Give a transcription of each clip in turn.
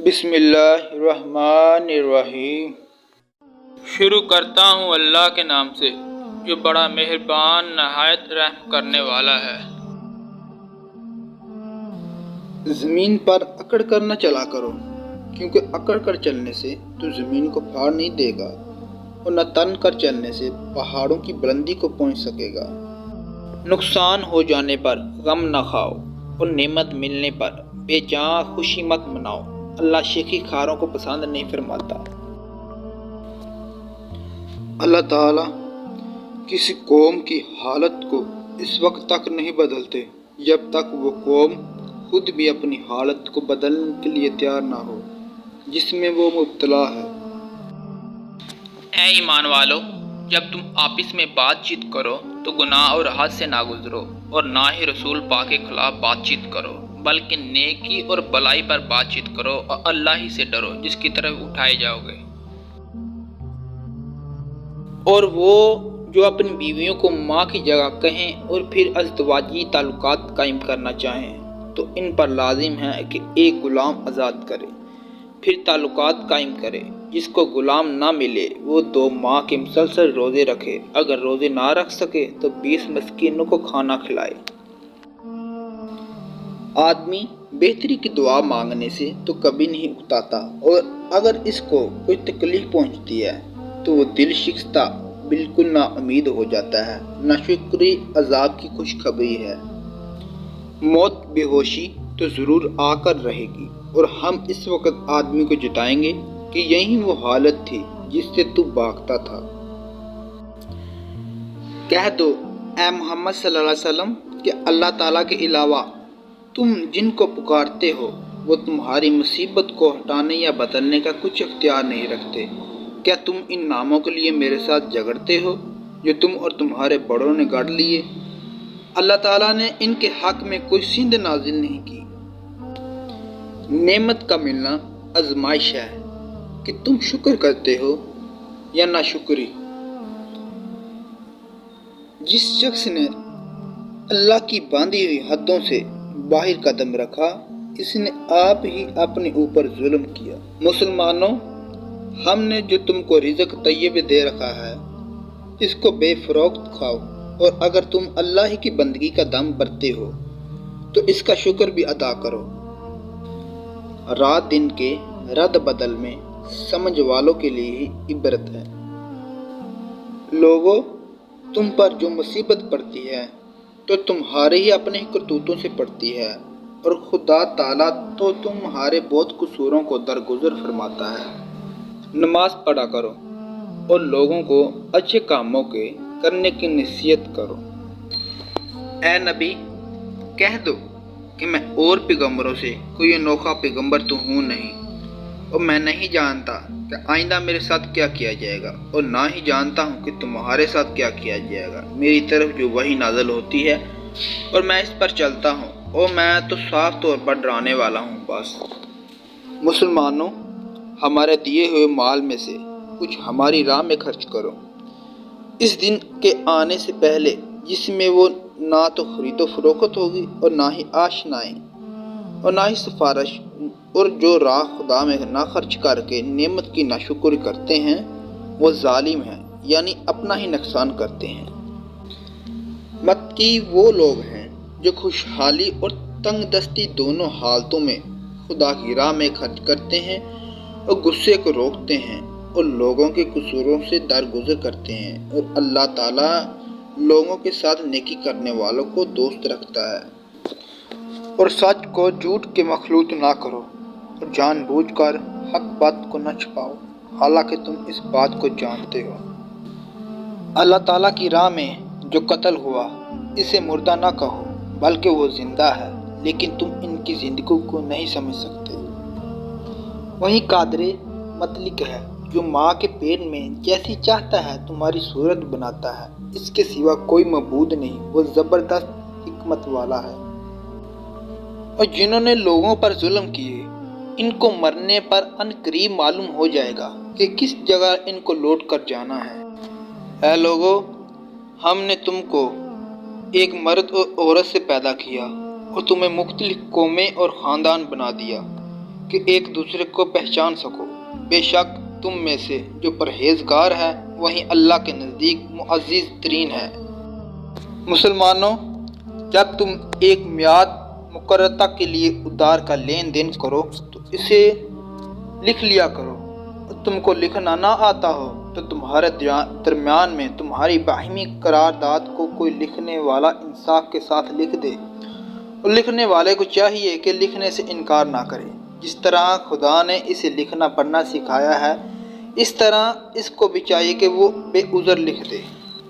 بسم اللہ الرحمن الرحیم۔ شروع کرتا ہوں اللہ کے نام سے جو بڑا مہربان نہایت رحم کرنے والا ہے۔ زمین پر اکڑ کر نہ چلا کرو، کیونکہ اکڑ کر چلنے سے تو زمین کو پھاڑ نہیں دے گا اور نہ تن کر چلنے سے پہاڑوں کی بلندی کو پہنچ سکے گا۔ نقصان ہو جانے پر غم نہ کھاؤ اور نعمت ملنے پر بے جان خوشی مت مناؤ۔ اللہ شیخی خاروں کو پسند نہیں فرماتا۔ اللہ تعالیٰ کسی قوم کی حالت کو اس وقت تک نہیں بدلتے جب تک وہ قوم خود بھی اپنی حالت کو بدلنے کے لیے تیار نہ ہو جس میں وہ مبتلا ہے۔ اے ایمان والو، جب تم آپس میں بات چیت کرو تو گناہ اور حد سے نہ گزرو اور نہ ہی رسول پاک کے خلاف بات چیت کرو، بلکہ نیکی اور بلائی پر بات چیت کرو اور اللہ ہی سے ڈرو جس کی طرف اٹھائے جاؤ گے۔ اور وہ جو اپنی بیویوں کو ماں کی جگہ کہیں اور پھر ازدواجی تعلقات قائم کرنا چاہیں تو ان پر لازم ہے کہ ایک غلام آزاد کرے، پھر تعلقات قائم کرے۔ جس کو غلام نہ ملے وہ 2 ماہ کے مسلسل روزے رکھے، اگر روزے نہ رکھ سکے تو 20 مسکینوں کو کھانا کھلائے۔ آدمی بہتری کی دعا مانگنے سے تو کبھی نہیں اکتاتا، اور اگر اس کو کوئی تکلیف پہنچتی ہے تو وہ دل شکستہ بالکل نا امید ہو جاتا ہے۔ ناشکری عذاب کی خوشخبری ہے۔ موت بے ہوشی تو ضرور آ کر رہے گی، اور ہم اس وقت آدمی کو جتائیں گے کہ یہی وہ حالت تھی جس سے تو بھاگتا تھا۔ کہہ دو اے محمد صلی اللہ علیہ وسلم کہ اللہ تعالیٰ کے علاوہ تم جن کو پکارتے ہو وہ تمہاری مصیبت کو ہٹانے یا بدلنے کا کچھ اختیار نہیں رکھتے۔ کیا تم ان ناموں کے لیے میرے ساتھ جھگڑتے ہو جو تم اور تمہارے بڑوں نے گڑھ لیے؟ اللہ تعالیٰ نے ان کے حق میں کوئی سند نازل نہیں کی۔ نعمت کا ملنا آزمائش ہے کہ تم شکر کرتے ہو یا ناشکری۔ جس شخص نے اللہ کی باندھی ہوئی حدوں سے باہر قدم رکھا اس نے آپ ہی اپنے اوپر ظلم کیا۔ مسلمانوں، ہم نے جو تم کو رزق طیب دے رکھا ہے اس کو بے فروخت کھاؤ، اور اگر تم اللہ ہی کی بندگی کا دم بھرتے ہو تو اس کا شکر بھی ادا کرو۔ رات دن کے رد بدل میں سمجھ والوں کے لیے ہی عبرت ہے۔ لوگوں، تم پر جو مصیبت پڑتی ہے تو تمہارے ہی اپنے کرتوتوں سے پڑتی ہے، اور خدا تعالیٰ تو تمہارے بہت قصوروں کو درگزر فرماتا ہے۔ نماز پڑھا کرو اور لوگوں کو اچھے کاموں کے کرنے کی نصیحت کرو۔ اے نبی، کہہ دو کہ میں اور پیغمبروں سے کوئی انوکھا پیغمبر تو ہوں نہیں، اور میں نہیں جانتا کہ آئندہ میرے ساتھ کیا کیا جائے گا، اور نہ ہی جانتا ہوں کہ تمہارے ساتھ کیا کیا جائے گا۔ میری طرف جو وحی نازل ہوتی ہے اور میں اس پر چلتا ہوں، اور میں تو صاف طور پر ڈرانے والا ہوں بس۔ مسلمانوں، ہمارے دیے ہوئے مال میں سے کچھ ہماری راہ میں خرچ کرو، اس دن کے آنے سے پہلے جس میں وہ نہ تو خرید و فروخت ہوگی اور نہ ہی آشنائی اور نہ ہی سفارش، اور جو راہ خدا میں نہ خرچ کر کے نعمت کی ناشکری کرتے ہیں وہ ظالم ہیں، یعنی اپنا ہی نقصان کرتے ہیں۔ متقی وہ لوگ ہیں جو خوشحالی اور تنگ دستی دونوں حالتوں میں خدا کی راہ میں خرچ کرتے ہیں اور غصے کو روکتے ہیں اور لوگوں کے قصوروں سے درگزر کرتے ہیں، اور اللہ تعالیٰ لوگوں کے ساتھ نیکی کرنے والوں کو دوست رکھتا ہے۔ اور سچ کو جھوٹ کے مخلوط نہ کرو، اور جان بوجھ کر حق بات کو نہ چھپاؤ، حالانکہ تم اس بات کو جانتے ہو۔ اللہ تعالیٰ کی راہ میں جو قتل ہوا اسے مردہ نہ کہو، بلکہ وہ زندہ ہے، لیکن تم ان کی زندگی کو نہیں سمجھ سکتے۔ وہی قادر مطلق ہے جو ماں کے پیٹ میں جیسی چاہتا ہے تمہاری صورت بناتا ہے، اس کے سوا کوئی معبود نہیں، وہ زبردست حکمت والا ہے۔ اور جنہوں نے لوگوں پر ظلم کیے ان کو مرنے پر ان قریب معلوم ہو جائے گا کہ کس جگہ ان کو لوٹ کر جانا ہے۔ اے لوگو، ہم نے تم کو ایک مرد اور عورت سے پیدا کیا اور تمہیں مختلف قومیں اور خاندان بنا دیا کہ ایک دوسرے کو پہچان سکو۔ بے شک تم میں سے جو پرہیزگار ہے وہیں اللہ کے نزدیک معزز ترین ہے۔ مسلمانوں، جب تم ایک میعاد مقررہ کے لیے ادار کا لین دین کرو تو اسے لکھ لیا کرو۔ تم کو لکھنا نہ آتا ہو تو تمہارے درمیان میں تمہاری باہمی قرارداد کو کوئی لکھنے والا انصاف کے ساتھ لکھ دے، اور لکھنے والے کو چاہیے کہ لکھنے سے انکار نہ کرے۔ جس طرح خدا نے اسے لکھنا پڑھنا سکھایا ہے، اس طرح اس کو بھی چاہیے کہ وہ بے عذر لکھ دے۔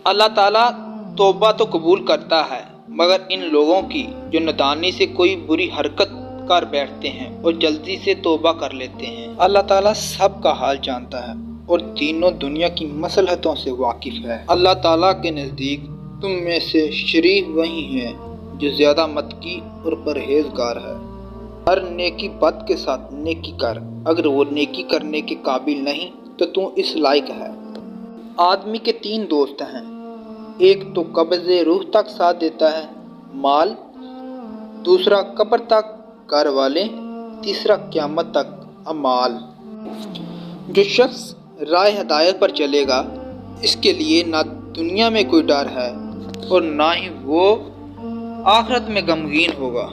اللہ تعالیٰ توبہ تو قبول کرتا ہے، مگر ان لوگوں کی جو نادانی سے کوئی بری حرکت کر بیٹھتے ہیں اور جلدی سے توبہ کر لیتے ہیں۔ اللہ تعالیٰ سب کا حال جانتا ہے اور تینوں دنیا کی مصلحتوں سے واقف ہے۔ اللہ تعالیٰ کے نزدیک تم میں سے شریف وہی ہیں جو زیادہ متقی اور پرہیزگار ہے۔ ہر نیکی بد کے ساتھ نیکی کر، اگر وہ نیکی کرنے کے قابل نہیں تو تو اس لائق ہے۔ آدمی کے تین دوست ہیں، ایک تو قبض روح تک ساتھ دیتا ہے، مال، دوسرا قبر تک، گھر والے، تیسرا قیامت تک، اعمال۔ جو شخص راہ ہدایت پر چلے گا اس کے لیے نہ دنیا میں کوئی ڈر ہے اور نہ ہی وہ آخرت میں غمگین ہوگا۔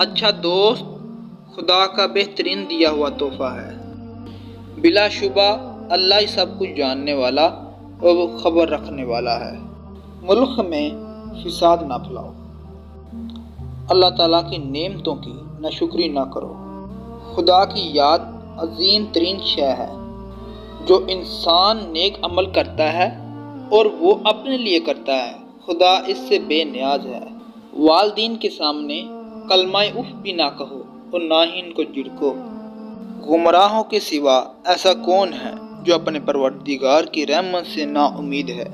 اچھا دوست خدا کا بہترین دیا ہوا تحفہ ہے۔ بلا شبہ اللہ ہی سب کچھ جاننے والا اور وہ خبر رکھنے والا ہے۔ ملک میں فساد نہ پھیلاؤ۔ اللہ تعالیٰ کی نعمتوں کی ناشکری نہ کرو۔ خدا کی یاد عظیم ترین شے ہے۔ جو انسان نیک عمل کرتا ہے اور وہ اپنے لیے کرتا ہے، خدا اس سے بے نیاز ہے۔ والدین کے سامنے کلمہ اف بھی نہ کہو اور نہ ہی ان کو جھڑکو۔ گمراہوں کے سوا ایسا کون ہے جو اپنے پروردگار کی رحمت سے نا امید ہے؟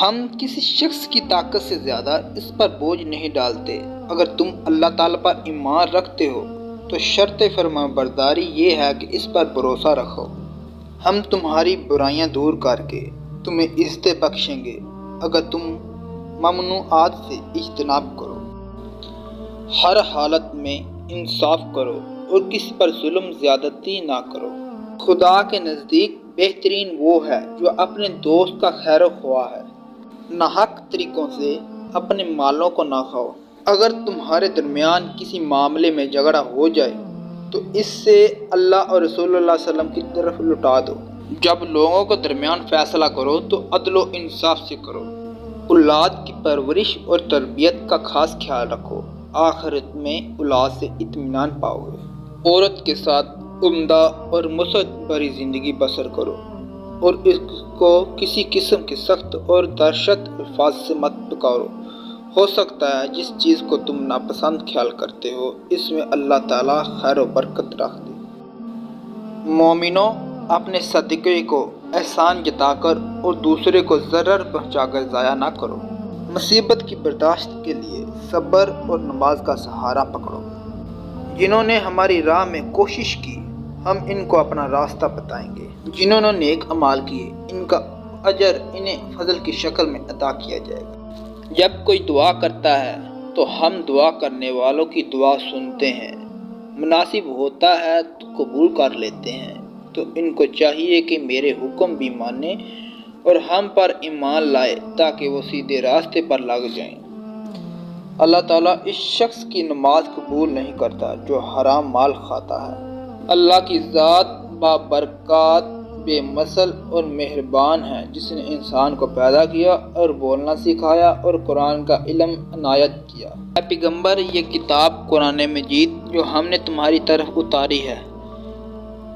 ہم کسی شخص کی طاقت سے زیادہ اس پر بوجھ نہیں ڈالتے۔ اگر تم اللہ تعالیٰ پر ایمان رکھتے ہو تو شرط فرمانبرداری یہ ہے کہ اس پر بھروسہ رکھو۔ ہم تمہاری برائیاں دور کر کے تمہیں عزتیں بخشیں گے اگر تم ممنوعات سے اجتناب کرو۔ ہر حالت میں انصاف کرو اور کسی پر ظلم زیادتی نہ کرو۔ خدا کے نزدیک بہترین وہ ہے جو اپنے دوست کا خیر خواہ ہے۔ ناحق طریقوں سے اپنے مالوں کو نہ کھاؤ۔ اگر تمہارے درمیان کسی معاملے میں جھگڑا ہو جائے تو اس سے اللہ اور رسول اللہ صلی اللہ علیہ وسلم کی طرف لوٹا دو۔ جب لوگوں کے درمیان فیصلہ کرو تو عدل و انصاف سے کرو۔ اولاد کی پرورش اور تربیت کا خاص خیال رکھو، آخرت میں اولاد سے اطمینان پاؤ گے۔ عورت کے ساتھ عمدہ اور مسعت بھری زندگی بسر کرو اور اس کو کسی قسم کے سخت اور درشت الفاظ سے مت پکارو۔ ہو سکتا ہے جس چیز کو تم ناپسند خیال کرتے ہو اس میں اللہ تعالیٰ خیر و برکت رکھ دے۔ مومنوں، اپنے صدقے کو احسان جتا کر اور دوسرے کو ضرر پہنچا کر ضائع نہ کرو۔ مصیبت کی برداشت کے لیے صبر اور نماز کا سہارا پکڑو۔ جنہوں نے ہماری راہ میں کوشش کی ہم ان کو اپنا راستہ بتائیں گے۔ جنہوں نے نیک اعمال کیے ان کا اجر انہیں فضل کی شکل میں عطا کیا جائے گا۔ جب کوئی دعا کرتا ہے تو ہم دعا کرنے والوں کی دعا سنتے ہیں، مناسب ہوتا ہے تو قبول کر لیتے ہیں۔ تو ان کو چاہیے کہ میرے حکم بھی مانیں اور ہم پر ایمان لائے تاکہ وہ سیدھے راستے پر لگ جائیں۔ اللہ تعالیٰ اس شخص کی نماز قبول نہیں کرتا جو حرام مال کھاتا ہے۔ اللہ کی ذات بابرکات، بے مثل اور مہربان ہے جس نے انسان کو پیدا کیا اور بولنا سکھایا اور قرآن کا علم عنایت کیا۔ اے پیغمبر، یہ کتاب قرآن مجید جو ہم نے تمہاری طرف اتاری ہے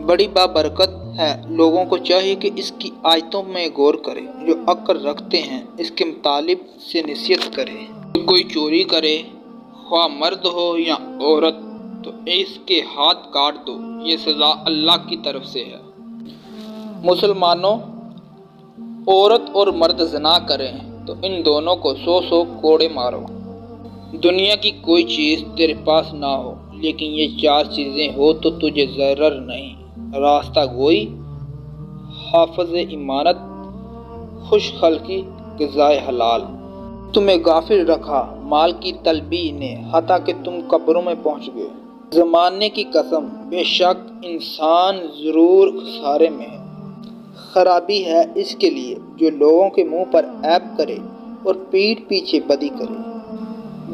بڑی بابرکت ہے۔ لوگوں کو چاہیے کہ اس کی آیتوں میں غور کرے، جو عقل رکھتے ہیں اس کے مطالب سے نصیحت کرے۔ کوئی چوری کرے، خواہ مرد ہو یا عورت، تو اس کے ہاتھ کاٹ دو، یہ سزا اللہ کی طرف سے ہے۔ مسلمانوں، عورت اور مرد زنا کریں تو ان دونوں کو 100 کوڑے مارو۔ دنیا کی کوئی چیز تیرے پاس نہ ہو لیکن یہ 4 چیزیں ہو تو تجھے ضرر نہیں: راستہ گوئی، حافظ امانت، خوش خلقی، غذائے حلال۔ تمہیں غافل رکھا مال کی طلبی نے حتیٰ کہ تم قبروں میں پہنچ گئے۔ زمانے کی قسم، بے شک انسان ضرور خسارے میں ہے۔ خرابی ہے اس کے لیے جو لوگوں کے منہ پر عیب کرے اور پیٹھ پیچھے بدی کرے۔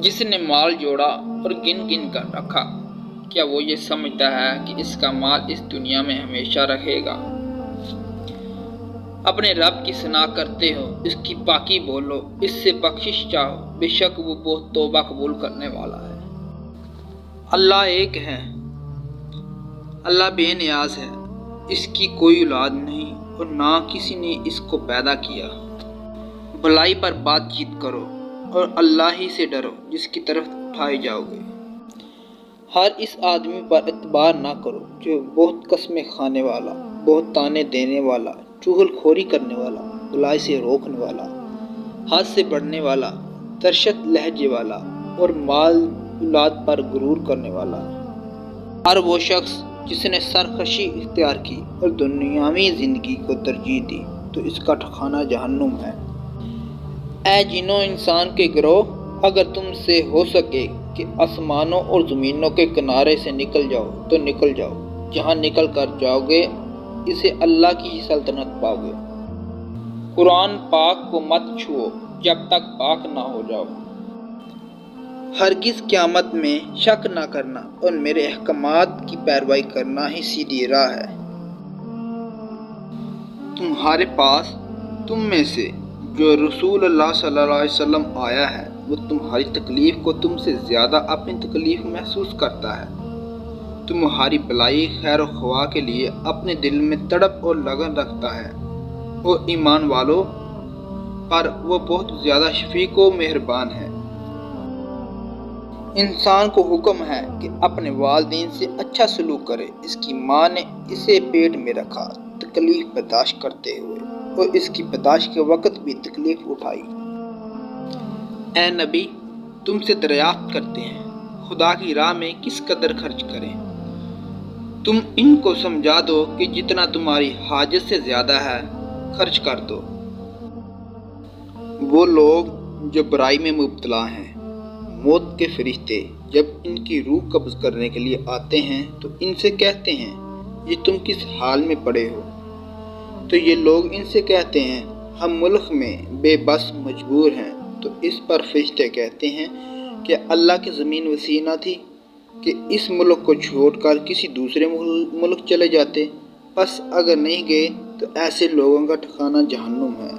جس نے مال جوڑا اور گن گن کر رکھا، کیا وہ یہ سمجھتا ہے کہ اس کا مال اس دنیا میں ہمیشہ رہے گا؟ اپنے رب کی ثنا کرتے ہو، اس کی پاکی بولو، اس سے بخشش چاہو، بے شک وہ بہت توبہ قبول کرنے والا ہے۔ اللہ ایک ہے، اللہ بے نیاز ہے، اس کی کوئی اولاد نہیں اور نہ کسی نے اس کو پیدا کیا۔ بھلائی پر بات چیت کرو اور اللہ ہی سے ڈرو جس کی طرف اٹھائے جاؤ گے۔ ہر اس آدمی پر اعتبار نہ کرو جو بہت قسمیں کھانے والا، بہت تانے دینے والا، چغل خوری کرنے والا، بلائی سے روکنے والا، حد سے بڑھنے والا، ترشت لہجے والا اور مال اولاد پر غرور کرنے والا۔ اور وہ شخص جس نے سرکشی اختیار کی اور دنیاوی زندگی کو ترجیح دی تو اس کا ٹھکانہ جہنم ہے۔ اے جنوں انسان کے گروہ، اگر تم سے ہو سکے کہ آسمانوں اور زمینوں کے کنارے سے نکل جاؤ تو نکل جاؤ، جہاں نکل کر جاؤ گے اسے اللہ کی ہی سلطنت پاؤ گے۔ قرآن پاک کو مت چھوؤ جب تک پاک نہ ہو جاؤ۔ ہرگز قیامت میں شک نہ کرنا اور میرے احکامات کی پیروی کرنا ہی سیدھی راہ ہے۔ تمہارے پاس تم میں سے جو رسول اللہ صلی اللہ علیہ وسلم آیا ہے وہ تمہاری تکلیف کو تم سے زیادہ اپنی تکلیف محسوس کرتا ہے، تمہاری بھلائی خیر و خواہ کے لیے اپنے دل میں تڑپ اور لگن رکھتا ہے، اور ایمان والوں پر وہ بہت زیادہ شفیق و مہربان ہے۔ انسان کو حکم ہے کہ اپنے والدین سے اچھا سلوک کرے۔ اس کی ماں نے اسے پیٹ میں رکھا تکلیف برداشت کرتے ہوئے اور اس کی پیدائش کے وقت بھی تکلیف اٹھائی۔ اے نبی، تم سے دریافت کرتے ہیں خدا کی راہ میں کس قدر خرچ کریں؟ تم ان کو سمجھا دو کہ جتنا تمہاری حاجت سے زیادہ ہے خرچ کر دو۔ وہ لوگ جو برائی میں مبتلا ہیں، موت کے فرشتے جب ان کی روح قبض کرنے کے لیے آتے ہیں تو ان سے کہتے ہیں یہ تم کس حال میں پڑے ہو؟ تو یہ لوگ ان سے کہتے ہیں ہم ملک میں بے بس مجبور ہیں۔ تو اس پر فرشتے کہتے ہیں کہ اللہ کی زمین وسیع نہ تھی کہ اس ملک کو چھوڑ کر کسی دوسرے ملک چلے جاتے؟ پس اگر نہیں گئے تو ایسے لوگوں کا ٹھکانہ جہنم ہے۔